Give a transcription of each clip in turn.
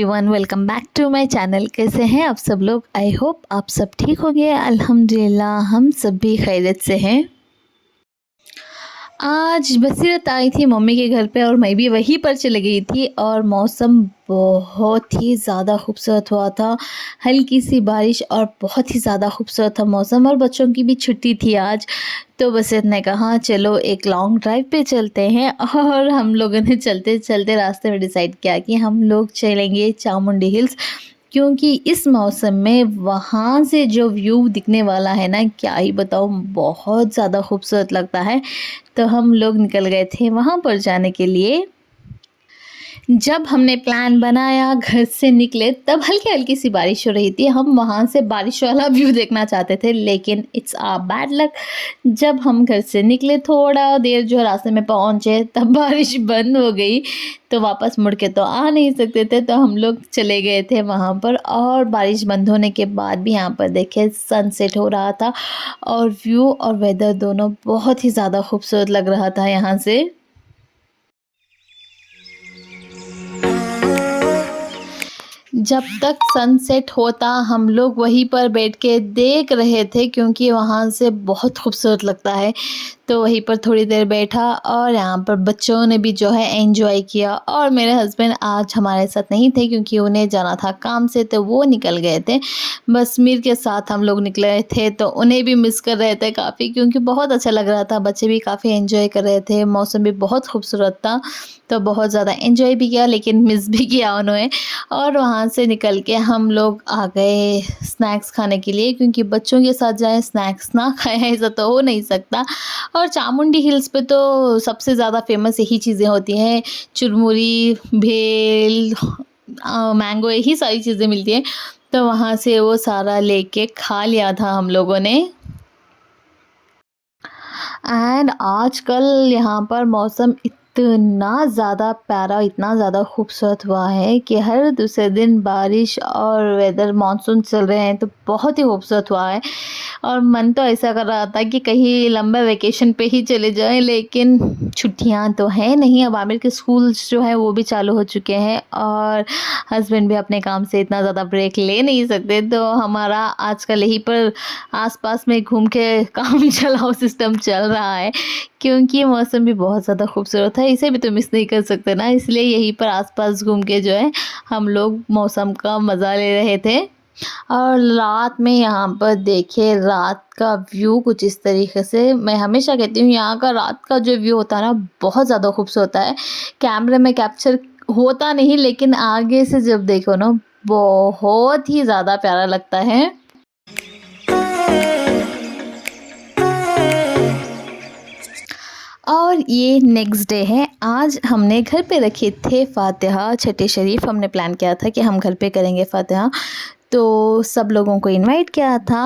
Everyone, welcome back to my channel. कैसे हैं आप सब लोग? आई होप आप सब ठीक होंगे। अल्हम्दुलिल्लाह हम सब भी खैरियत से हैं। आज बसीरत आई थी मम्मी के घर पे और मैं भी वहीं पर चली गई थी और मौसम बहुत ही ज़्यादा खूबसूरत हुआ था। हल्की सी बारिश और बहुत ही ज़्यादा खूबसूरत था मौसम, और बच्चों की भी छुट्टी थी आज। तो बसीरत ने कहा चलो एक लॉन्ग ड्राइव पे चलते हैं, और हम लोगों ने चलते चलते रास्ते में डिसाइड किया कि हम लोग चलेंगे चामुंडी हिल्स, क्योंकि इस मौसम में वहाँ से जो व्यू दिखने वाला है ना, क्या ही बताऊँ, बहुत ज़्यादा खूबसूरत लगता है। तो हम लोग निकल गए थे वहाँ पर जाने के लिए। जब हमने प्लान बनाया, घर से निकले, तब हल्की-हल्की सी बारिश हो रही थी। हम वहाँ से बारिश वाला व्यू देखना चाहते थे, लेकिन इट्स बैड लक। जब हम घर से निकले, थोड़ा देर जो रास्ते में पहुँचे, तब बारिश बंद हो गई। तो वापस मुड़ के तो आ नहीं सकते थे, तो हम लोग चले गए थे वहाँ पर। और बारिश बंद होने के बाद भी यहाँ पर देखिए सनसेट हो रहा था, और व्यू और वेदर दोनों बहुत ही ज़्यादा खूबसूरत लग रहा था यहाँ से। जब तक सनसेट होता हम लोग वहीं पर बैठ के देख रहे थे, क्योंकि वहाँ से बहुत खूबसूरत लगता है। तो वहीं पर थोड़ी देर बैठा, और यहाँ पर बच्चों ने भी जो है एंजॉय किया। और मेरे हस्बैंड आज हमारे साथ नहीं थे, क्योंकि उन्हें जाना था काम से, तो वो निकल गए थे। बस मीर के साथ हम लोग निकले थे, तो उन्हें भी मिस कर रहे थे काफ़ी, क्योंकि बहुत अच्छा लग रहा था। बच्चे भी काफ़ी एंजॉय कर रहे थे, मौसम भी बहुत खूबसूरत था, तो बहुत ज़्यादा एंजॉय भी किया, लेकिन मिस भी किया उन्होंने। और वहाँ से निकल के हम लोग आ गए स्नैक्स खाने के लिए, क्योंकि बच्चों के साथ जाएँ स्नैक्स ना खाएँ ऐसा तो हो नहीं सकता। और चामुंडी हिल्स पे तो सबसे ज़्यादा फेमस यही चीज़ें होती हैं, चुरमुरी, भेल, मैंगो, यही सारी चीज़ें मिलती हैं। तो वहाँ से वो सारा लेके खा लिया था हम लोगों ने। एंड आजकल यहाँ पर मौसम इतना ज़्यादा प्यारा, इतना ज़्यादा खूबसूरत हुआ है कि हर दूसरे दिन बारिश और वेदर मानसून चल रहे हैं, तो बहुत ही खूबसूरत हुआ है। और मन तो ऐसा कर रहा था कि कहीं लंबे वेकेशन पे ही चले जाएं, लेकिन छुट्टियां तो हैं नहीं। अब आमिर के स्कूल्स जो है वो भी चालू हो चुके हैं, और हस्बैंड भी अपने काम से इतना ज़्यादा ब्रेक ले नहीं सकते, तो हमारा आजकल यहीं पर आसपास में घूम के काम चलाओ सिस्टम चल रहा है, क्योंकि मौसम भी बहुत ज़्यादा खूबसूरत है। इसे भी तो मिस नहीं कर सकते ना, इसलिए यहीं पर आसपास घूम के जो है हम लोग मौसम का मज़ा ले रहे थे। और रात में यहाँ पर देखिए रात का व्यू कुछ इस तरीके से, मैं हमेशा कहती हूँ यहाँ का रात का जो व्यू होता है ना, बहुत ज़्यादा खूबसूरत होता है। कैमरे में कैप्चर होता नहीं, लेकिन आगे से जब देखो ना, बहुत ही ज़्यादा प्यारा लगता है। और ये नेक्स्ट डे है। आज हमने घर पे रखे थे फातिहा, छठे शरीफ। हमने प्लान किया था कि हम घर पे करेंगे फातिहा, तो सब लोगों को इनवाइट किया था।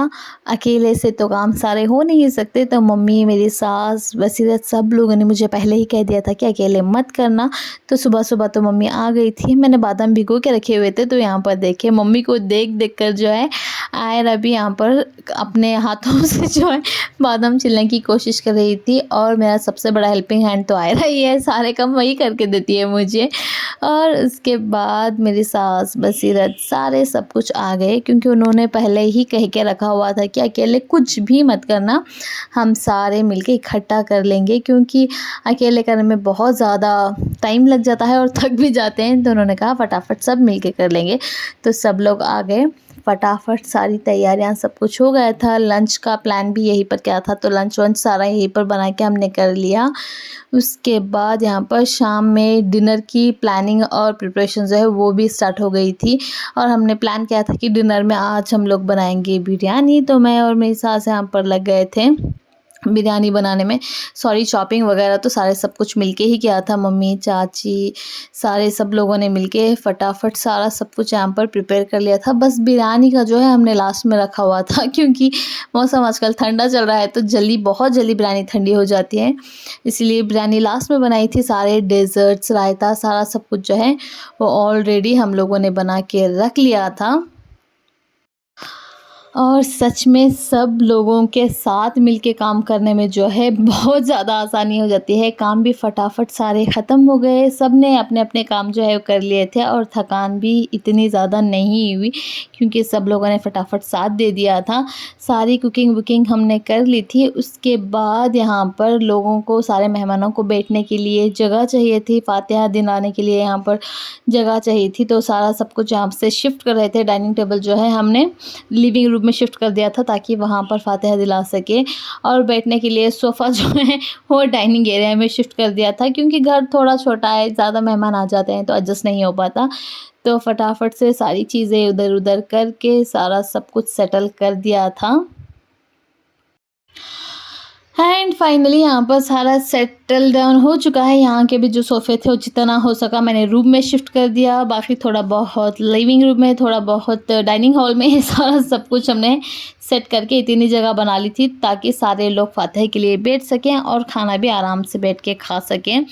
अकेले से तो काम सारे हो नहीं सकते, तो मम्मी, मेरी सास, बसीरत, सब लोगों ने मुझे पहले ही कह दिया था कि अकेले मत करना। तो सुबह सुबह तो मम्मी आ गई थी। मैंने बादाम भिगो के रखे हुए थे, तो यहाँ पर देखिए मम्मी को देख देख कर जो है आयरा भी यहाँ पर अपने हाथों से जो है बादाम छीलने की कोशिश कर रही थी। और मेरा सबसे बड़ा हेल्पिंग हैंड तो आयरा ही है, सारे काम वही करके देती है मुझे। और उसके बाद मेरी सास, बसीरत, सारे सब कुछ आ गए, क्योंकि उन्होंने पहले ही कह के रखा हुआ था कि अकेले कुछ भी मत करना, हम सारे मिलके इकट्ठा कर लेंगे, क्योंकि अकेले करने में बहुत ज़्यादा टाइम लग जाता है और थक भी जाते हैं। तो उन्होंने कहा फटाफट सब मिलके कर लेंगे। तो सब लोग आ गए, फटाफट सारी तैयारियां, सब कुछ हो गया था। लंच का प्लान भी यहीं पर किया था, तो लंच वंच सारा यहीं पर बना के हमने कर लिया। उसके बाद यहाँ पर शाम में डिनर की प्लानिंग और प्रिपरेशन जो है वो भी स्टार्ट हो गई थी। और हमने प्लान किया था कि डिनर में आज हम लोग बनाएंगे बिरयानी, तो मैं और मेरी सास यहाँ पर लग गए थे बिरयानी बनाने में। सॉरी, शॉपिंग वगैरह तो सारे सब कुछ मिलके ही किया था, मम्मी, चाची, सारे सब लोगों ने मिलके फटाफट सारा सब कुछ यहाँ पर प्रिपेयर कर लिया था। बस बिरयानी का जो है हमने लास्ट में रखा हुआ था, क्योंकि मौसम आजकल ठंडा चल रहा है, तो जल्दी, बहुत जल्दी बिरयानी ठंडी हो जाती है, इसलिए बिरयानी लास्ट में बनाई थी। सारे डेजर्ट्स, रायता, सारा सब कुछ जो है वो ऑलरेडी हम लोगों ने बना के रख लिया था। और सच में सब लोगों के साथ मिलके काम करने में जो है बहुत ज़्यादा आसानी हो जाती है। काम भी फटाफट सारे ख़त्म हो गए, सब ने अपने-अपने काम जो है वो कर लिए थे और थकान भी इतनी ज़्यादा नहीं हुई क्योंकि सब लोगों ने फटाफट साथ दे दिया था। सारी कुकिंग-वुकिंग हमने कर ली थी। उसके बाद यहाँ पर लोगों को, सारे मेहमानों को बैठने के लिए जगह चाहिए थी, फ़ातिहा दिलाने के लिए यहाँ पर जगह चाहिए थी, तो सारा सब कुछ यहाँ से शिफ्ट कर रहे थे। डाइनिंग टेबल जो है हमने लिविंग रूम में शिफ्ट कर दिया था ताकि वहाँ पर फ़ातिहा दिला सके, और बैठने के लिए सोफ़ा जो है वो डाइनिंग एरिया में शिफ्ट कर दिया था क्योंकि घर थोड़ा छोटा है, ज़्यादा मेहमान आ जाते हैं तो एडजस्ट नहीं हो पाता। तो फटाफट से सारी चीज़ें इधर-उधर करके सारा सब कुछ सेटल कर दिया था। एंड फाइनली यहाँ पर सारा सेटल डाउन हो चुका है। यहाँ के भी जो सोफ़े थे वो जितना हो सका मैंने रूम में शिफ्ट कर दिया, बाकी थोड़ा बहुत लिविंग रूम में, थोड़ा बहुत डाइनिंग हॉल में सारा सब कुछ हमने सेट करके इतनी जगह बना ली थी ताकि सारे लोग फ़ातिहा के लिए बैठ सकें और खाना भी आराम से बैठ के खा सकें।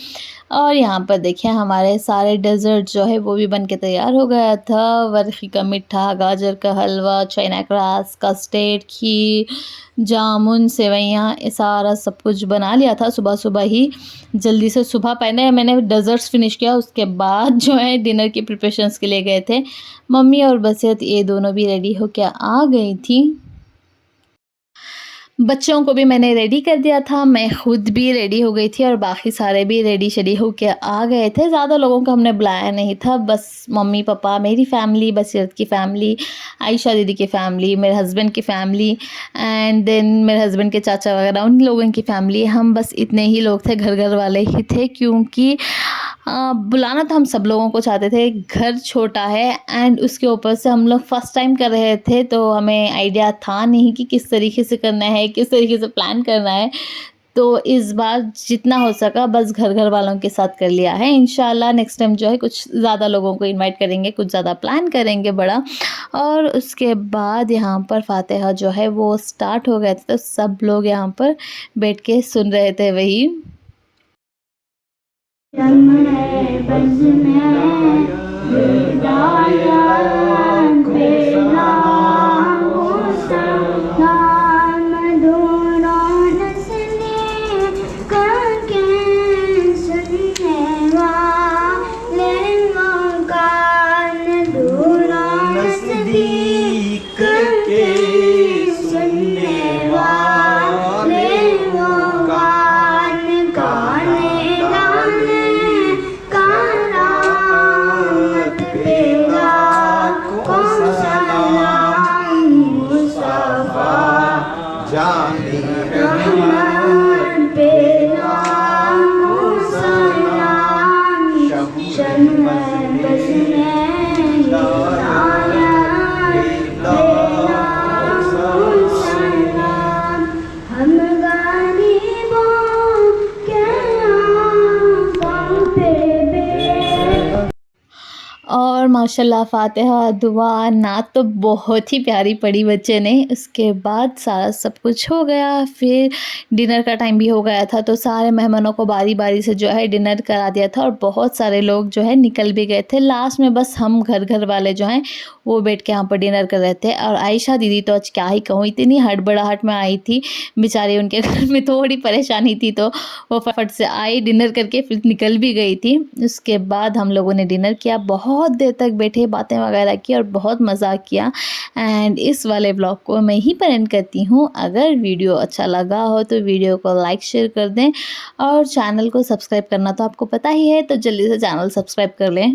और यहाँ पर देखिए हमारे सारे डेज़र्ट जो है वो भी बन के तैयार हो गया था। बर्फ़ी का मीठा, गाजर का हलवा, चाइना ग्रास, कस्टर्ड, खीर, जामुन, सेवइयाँ, ये सारा सब कुछ बना लिया था सुबह-सुबह ही। जल्दी से सुबह पहले मैंने डेज़र्ट्स फ़िनिश किया, उसके बाद जो है डिनर की प्रिपरेशंस के लिए गए थे। मम्मी और बसीरत ये दोनों भी रेडी होके आ गई थी। बच्चों को भी मैंने रेडी कर दिया था, मैं खुद भी रेडी हो गई थी और बाकी सारे भी रेडी-शेडी होके आ गए थे। ज़्यादा लोगों को हमने बुलाया नहीं था, बस मम्मी-पापा, मेरी फैमिली, बसीरत की फैमिली, आयशा दीदी की फैमिली, मेरे हस्बैंड की फैमिली एंड देन मेरे हस्बैंड के चाचा वगैरह, उन लोगों की फैमिली। हम बस इतने ही लोग थे, घर-घर वाले ही थे क्योंकि बुलाना तो हम सब लोगों को चाहते थे। घर छोटा है एंड उसके ऊपर से हम लोग फर्स्ट टाइम कर रहे थे तो हमें आइडिया था नहीं कि किस तरीके से करना है, किस तरीके से प्लान करना है। तो इस बार जितना हो सका बस घर-घर वालों के साथ कर लिया है। इंशाल्लाह नेक्स्ट टाइम जो है कुछ ज़्यादा लोगों को इनवाइट करेंगे, कुछ ज़्यादा प्लान करेंगे बड़ा। और उसके बाद यहाँ पर फ़ातिहा जो है वो स्टार्ट हो गए थे तो सब लोग यहाँ पर बैठ के सुन रहे थे वही। लम्हे बज़ में हिदायत बेना नाम ढूंढो नस्लें करके सुनने वाले मकान ढूंढो नज़दीक करके सुनने वाले मकान गाने जाने रहमान पे लाखों सलाम, शम्मे बज़ में हिदायत पे लाखों सलाम, हम गरीबों के आँखों पे और माशाल्लाह फ़ातिहा, दुआ, नात तो बहुत ही प्यारी पढ़ी बच्चे ने। उसके बाद सारा सब कुछ हो गया, फिर डिनर का टाइम भी हो गया था तो सारे मेहमानों को बारी-बारी से जो है डिनर करा दिया था और बहुत सारे लोग जो है निकल भी गए थे। लास्ट में बस हम घर-घर वाले जो हैं वो बैठ के यहाँ पर डिनर कर रहे थे। और आयशा दीदी तो आज क्या ही कहूँ, इतनी हड़बड़ाहट में आई थी बेचारी, उनके घर में थोड़ी परेशानी थी तो वो फटाफट से आई, डिनर करके फिर निकल भी गई थी। उसके बाद हम लोगों ने डिनर किया, बहुत देर तक बैठे, बातें वगैरह की और बहुत मज़ा किया। एंड इस वाले ब्लॉग को मैं यहीं पर एंड करती हूँ। अगर वीडियो अच्छा लगा हो तो वीडियो को लाइक शेयर कर दें और चैनल को सब्सक्राइब करना तो आपको पता ही है, तो जल्दी से चैनल सब्सक्राइब कर लें।